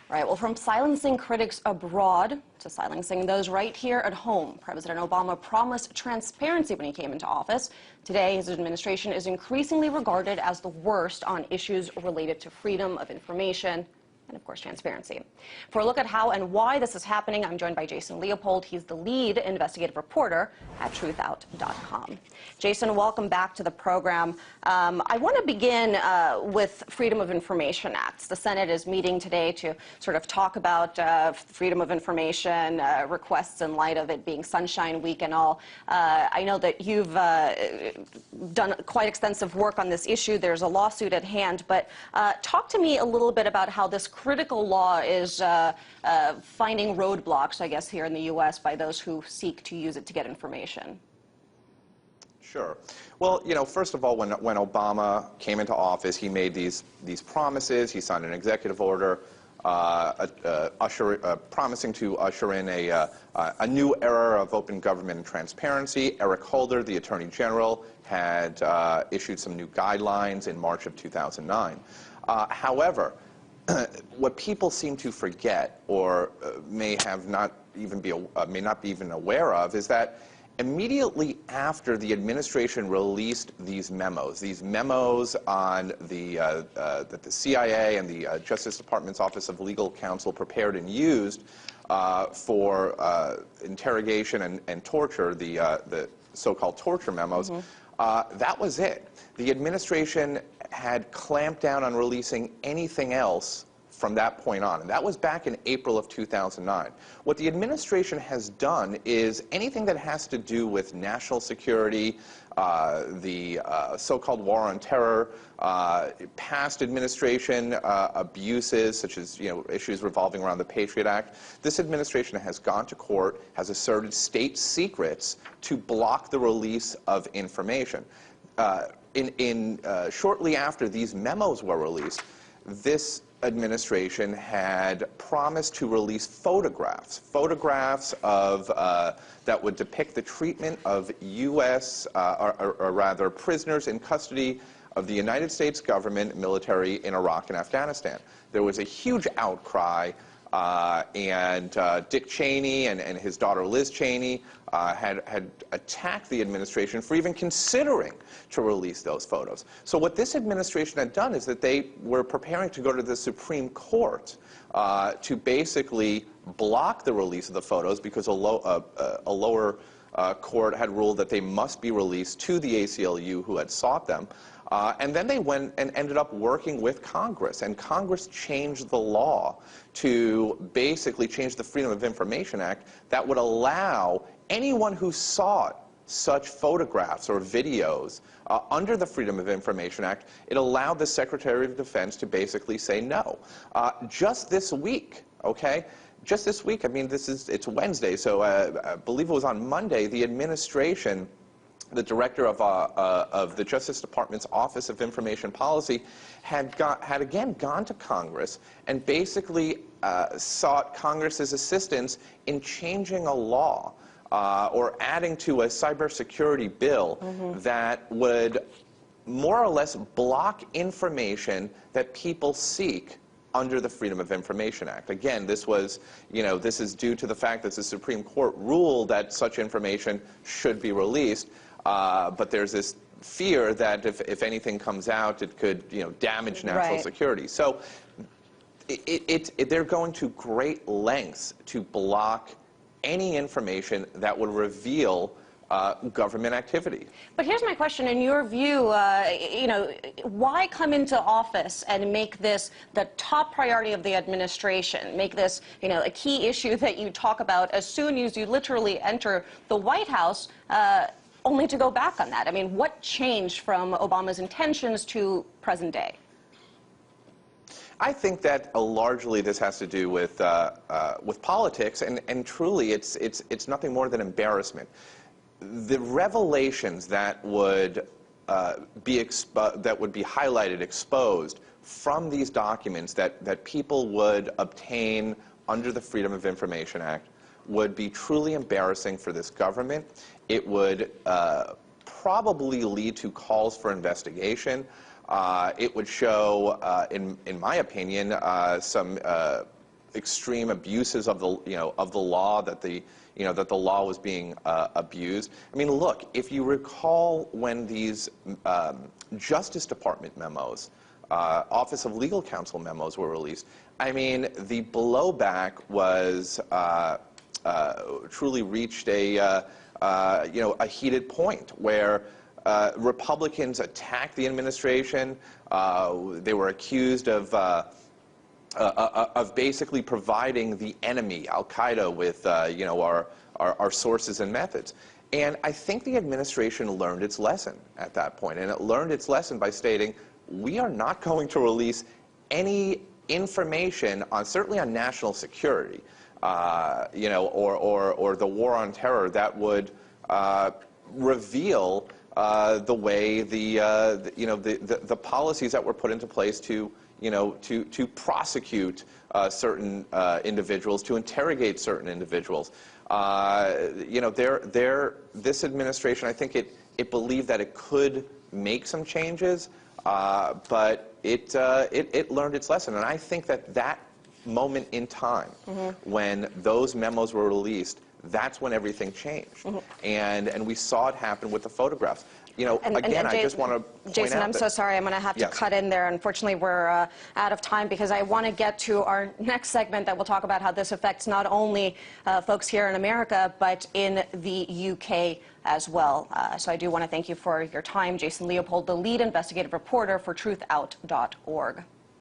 Right, well, from silencing critics abroad to silencing those right here at home, President Obama promised transparency when he came into office. Today, his administration is increasingly regarded as the worst on issues related to freedom of information and, of course, transparency. For a look at how and why this is happening, I'm joined by Jason Leopold. He's the lead investigative reporter at truthout.com. Jason, welcome back to the program. I want to begin with Freedom of Information Acts. The Senate is meeting today to sort of talk about freedom of information requests in light of it being Sunshine Week and all. I know that you've done quite extensive work on this issue. There's a lawsuit at hand, but talk to me a little bit about how this critical law is finding roadblocks, I guess, here in the U.S. by those who seek to use it to get information. Sure. Well, you know, first of all, when Obama came into office, he made these promises. He signed an executive order promising to usher in a new era of open government and transparency. Eric Holder, the Attorney General, had issued some new guidelines in March of 2009. However, what people seem to forget, or may not be even aware of, is that immediately after the administration released these memos on that the CIA and the Justice Department's Office of Legal Counsel prepared and used for interrogation and torture, the so-called torture memos, that was it. The administration had clamped down on releasing anything else from that point on, and that was back in April of 2009. What the administration has done is anything that has to do with national security, the so-called war on terror, past administration abuses, such as issues revolving around the Patriot Act. This administration has gone to court, has asserted state secrets to block the release of information. Shortly after these memos were released, this administration had promised to release photographs of that would depict the treatment of U.S. Or rather prisoners in custody of the United States government military in Iraq and Afghanistan. There was a huge outcry, and Dick Cheney and his daughter Liz Cheney had attacked the administration for even considering to release those photos. So what this administration had done is that they were preparing to go to the Supreme Court to basically block the release of the photos because a lower court had ruled that they must be released to the ACLU who had sought them. And then they went and ended up working with Congress, and Congress changed the law to basically change the Freedom of Information Act that would allow anyone who sought such photographs or videos under the Freedom of Information Act, it allowed the Secretary of Defense to basically say no. Just this week, okay? Just this week, I mean, it's Wednesday, so I believe it was on Monday, the administration, the director of the Justice Department's Office of Information Policy had again gone to Congress and basically sought Congress's assistance in changing a law or adding to a cybersecurity bill that would more or less block information that people seek under the Freedom of Information Act. Again, this was, this is due to the fact that the Supreme Court ruled that such information should be released. But there's this fear that if anything comes out, it could, damage national security. So they're going to great lengths to block any information that would reveal government activity. But here's my question: in your view, why come into office and make this the top priority of the administration? Make this, a key issue that you talk about as soon as you literally enter the White House? Only to go back on that. I mean, what changed from Obama's intentions to present day? I think that largely this has to do with politics, and truly, it's nothing more than embarrassment. The revelations that would be highlighted, exposed from these documents that people would obtain under the Freedom of Information Act would be truly embarrassing for this government. It would probably lead to calls for investigation. It would show, in my opinion, some extreme abuses of the law, that the law was being abused. I mean, look, if you recall when these Justice Department memos, Office of Legal Counsel memos were released, I mean, the blowback was truly reached a heated point where Republicans attacked the administration. They were accused of basically providing the enemy, Al-Qaeda, with our sources and methods. And I think the administration learned its lesson at that point, and it learned its lesson by stating, we are not going to release any information on, certainly on national security, or the war on terror that would reveal the way the policies that were put into place to prosecute certain individuals, to interrogate certain individuals. This administration, I think it believed that it could make some changes, but it learned its lesson. And I think that moment in time, when those memos were released, that's when everything changed. And we saw it happen with the photographs. I just want to point Jason, out I'm so sorry. I'm going to have to cut in there. Unfortunately, we're out of time because I want to get to our next segment that will talk about how this affects not only folks here in America, but in the UK as well. So I do want to thank you for your time. Jason Leopold, the lead investigative reporter for truthout.org.